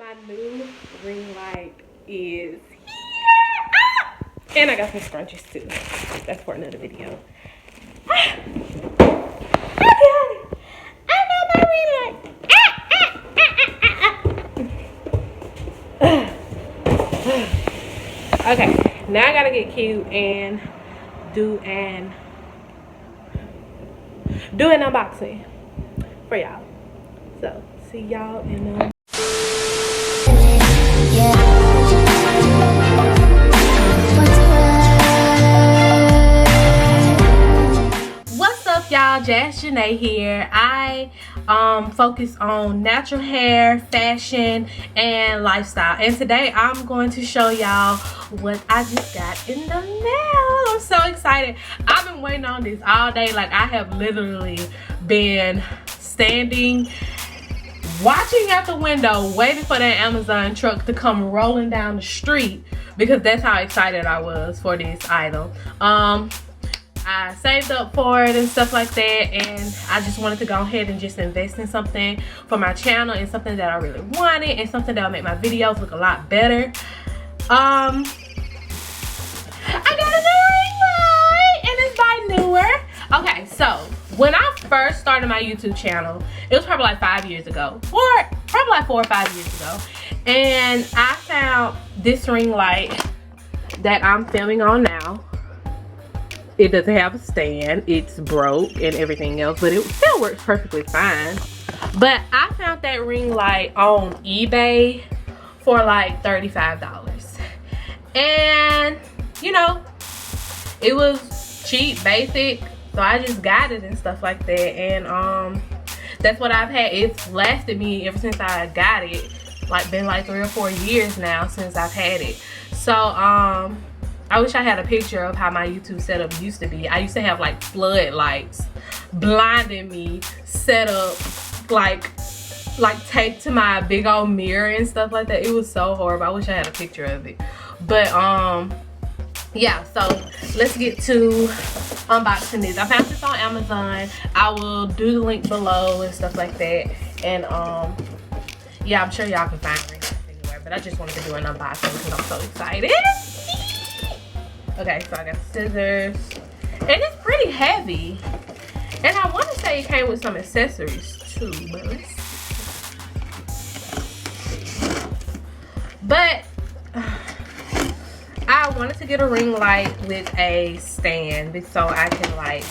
My new ring light is here. Ah! And I got some scrunchies too. That's for another video. Ah! Okay. I got my ring light. Okay, now I gotta get cute and do an unboxing for y'all. So see y'all in a What's up, y'all? JazzJanay here. I focus on natural hair, fashion, and lifestyle. And today I'm going to show y'all what I just got in the mail. I'm so excited. I've been waiting on this all day. Like, I have literally been standing, watching out the window, waiting for that Amazon truck to come rolling down the street because that's how excited I was for this item. I saved up for it and stuff like that, and I just wanted to go ahead and just invest in something for my channel and something that I really wanted and something that will make my videos look a lot better. I got a new ring light and it's by Neewer. Okay, so when I first started my YouTube channel, it was probably like 5 years ago, or probably like 4 or 5 years ago, and I found this ring light that I'm filming on now. It doesn't have a stand, it's broke and everything else, but it still works perfectly fine. But I found that ring light on eBay for like $35, and you know, it was cheap, basic, so I just got it and stuff like that. And that's what I've had. It's lasted me ever since I got it. Like, been like 3 or 4 years now since I've had it. So I wish I had a picture of how my YouTube setup used to be. I used to have like floodlights blinding me, set up like taped to my big old mirror and stuff like that. It was so horrible. I wish I had a picture of it. But yeah, so let's get to unboxing this. I found this on Amazon. I will do the link below and stuff like that. And yeah, I'm sure y'all can find rings anywhere, but I just wanted to do an unboxing because I'm so excited. Okay, so I got scissors, and it's pretty heavy, and I want to say it came with some accessories too, but let's see. But I wanted to get a ring light with a stand so I can, like,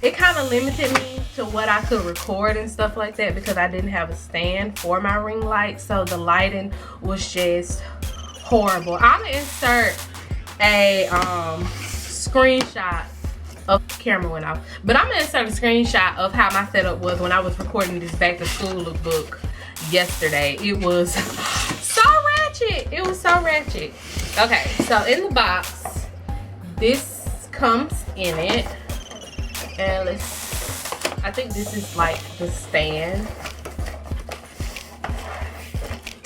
it kind of limited me to what I could record and stuff like that because I didn't have a stand for my ring light, so the lighting was just horrible. I'm gonna insert a screenshot of the camera went off, but I'm gonna insert a screenshot of how my setup was when I was recording this back to school lookbook yesterday. It was so ratchet. It was so ratchet. Okay, so in the box, this comes in it, and I think this is like the stand.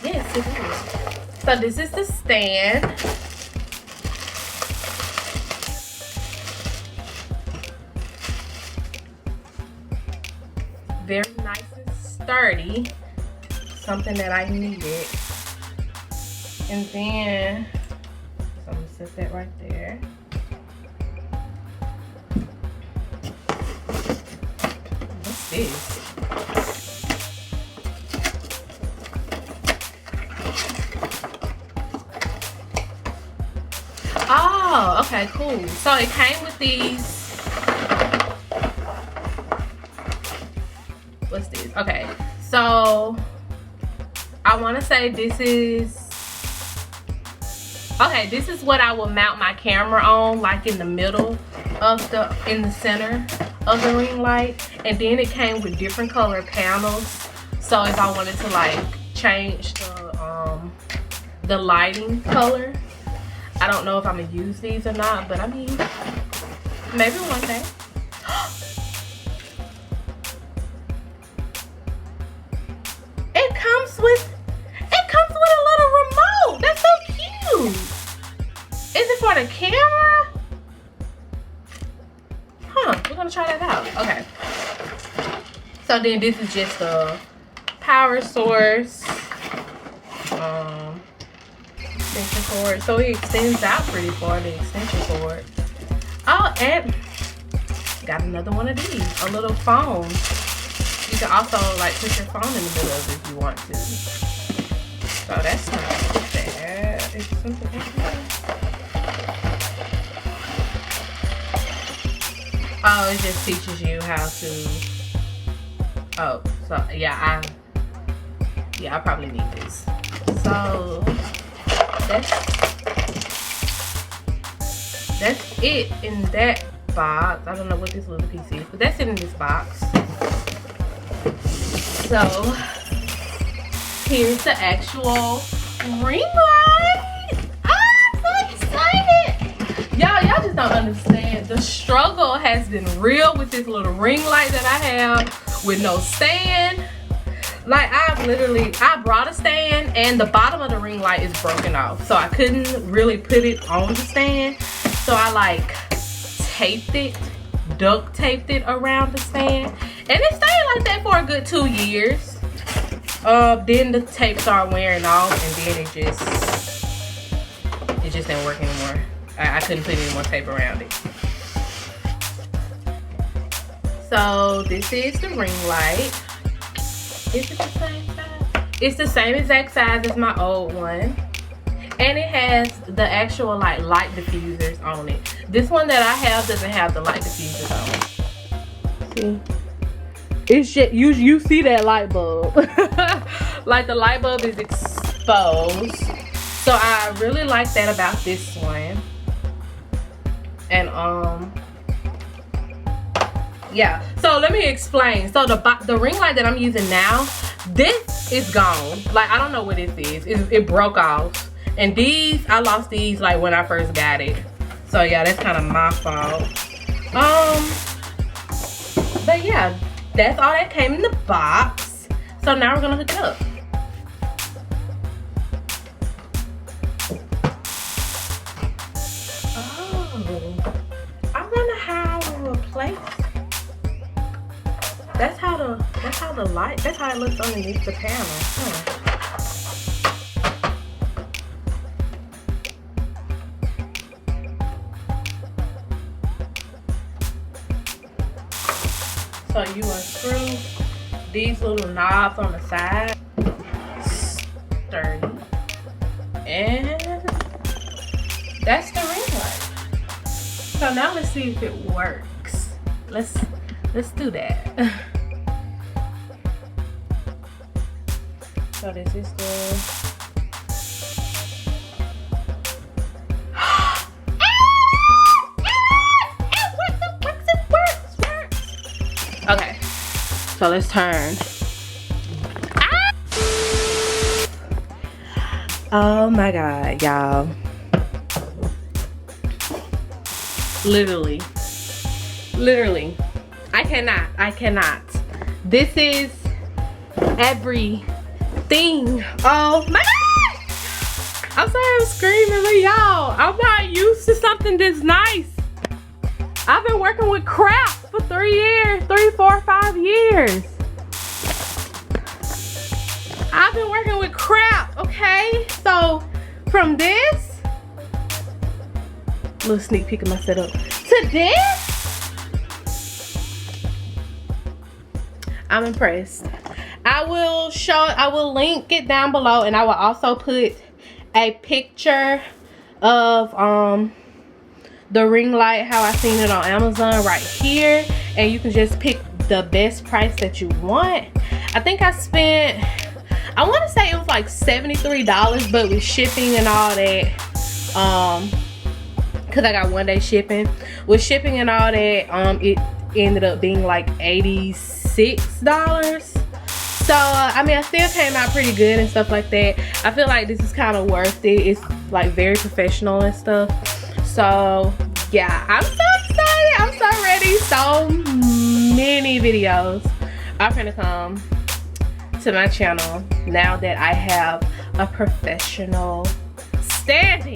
Yes, it is. So this is the stand. Very nice and sturdy, something that I needed. And then, so I'm gonna set that right there. What's this? Oh, okay, cool. So it came with these. What's this? Okay, so I want to say this is what I will mount my camera on, like in the middle of in the center of the ring light. And then it came with different color panels, so if I wanted to like change the lighting color. I don't know if I'm gonna use these or not, but I mean, maybe one day. It comes with a little remote. That's so cute. Is it for the camera? Huh, we're gonna try that out. Okay. So then this is just a power source. extension cord, so it extends out pretty far, the extension cord. Oh, and got another one of these, a little phone. You can also like put your phone in the middle of it if you want to. So that's not bad. Is something interesting? Oh, it just teaches you how to. Oh, so yeah, I probably need this. So that's it in that box. I don't know what this little piece is, but that's it in this box. So here's the actual ring light. I'm so excited. Y'all just don't understand. The struggle has been real with this little ring light that I have with no stand. Like I brought a stand and the bottom of the ring light is broken off. So I couldn't really put it on the stand. So I like duct taped it around the stand. And it stayed like that for a good 2 years. Then the tape started wearing off and then it just didn't work anymore. I couldn't put any more tape around it. So this is the ring light. Is it the same size? It's the same exact size as my old one. And it has the actual like light diffusers on it. This one that I have doesn't have the light diffusers on it. See? It's just, you see that light bulb. Like the light bulb is exposed. So I really like that about this one. And yeah, so let me explain. So the ring light that I'm using now, this is gone. Like I don't know what this is. It broke off. And these, I lost these like when I first got it. So yeah, that's kind of my fault. But yeah, that's all that came in the box. So now we're gonna hook it up. That's how it looks underneath the panel. So you unscrew these little knobs on the side, sturdy, and that's the ring light. So now let's see if it works. Let's do that. So this is the works. Okay, so let's turn. Oh my god, y'all. Literally. I cannot. This is everything. Oh my god! I'm sorry I'm screaming, but y'all, I'm not used to something this nice. I've been working with crap for 3 years, 3, 4, 5 years. I've been working with crap, okay? So from this, little sneak peek of my setup, to this, I'm impressed. I will link it down below, and I will also put a picture of the ring light, how I seen it on Amazon, right here, and you can just pick the best price that you want. I think I spent, I want to say it was like $73, but with shipping and all that, because I got 1-day shipping, with shipping and all that, it ended up being like $86. So I mean, I still came out pretty good and stuff like that. I feel like this is kind of worth it. It's like very professional and stuff. So yeah, I'm so excited. I'm so ready. So many videos are gonna come to my channel now that I have a professional standing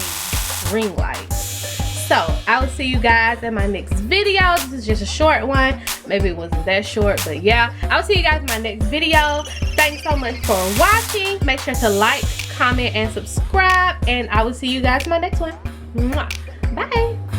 ring light. So I will see you guys in my next video. This is just a short one. Maybe it wasn't that short, but yeah, I'll see you guys in my next video. Thanks so much for watching. Make sure to like, comment, and subscribe. And I will see you guys in my next one. Mwah. Bye.